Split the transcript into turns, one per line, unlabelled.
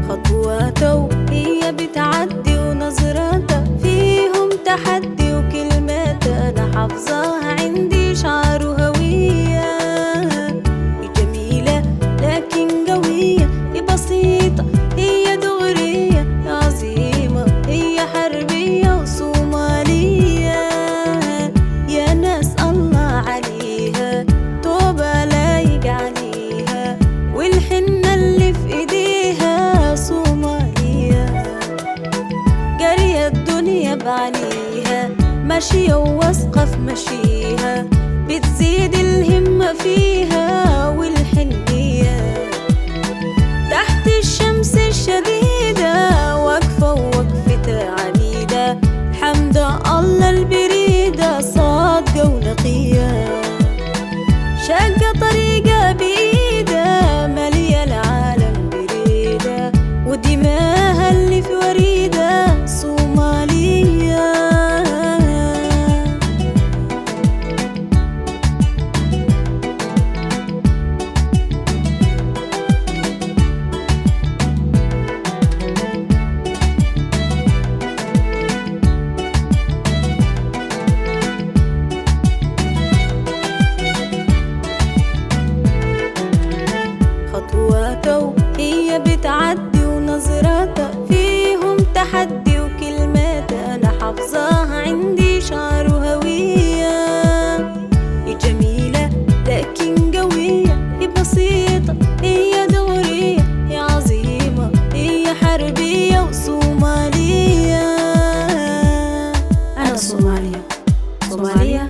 خطواته هي بتعدي ونظراته فيهم تحدي وكلماته أنا حافظاها عندي شعر وهوية. جميلة لكن قوية، بسيطة هي دغرية، عظيمة هي حربية وصومالية. يا ناس الله عليها توبة لايق عليها، والحنة اللي في ايديها صومالية. جارية الدنيا بعليها، ماشية وواثقة في مشيها، بتزيد الهمة فيها والحنية. تحت الشمس الشديدة واقفة ووقفتها عنيدة، حمد الله البريدة صادقة ونقية. شاقة طريقة بإيدها مالية العالم بريدة، ودماها اللي في وريدة صومالية. خطواته هي بتعدي ونظراته فيهم تحدي وكلماته أنا حافظاها عندي شعر وهوية. جميلة لكن قوية، بسيطة هي دغرية، هي عظيمة هي حربية وصومالية.
أنا صومالية.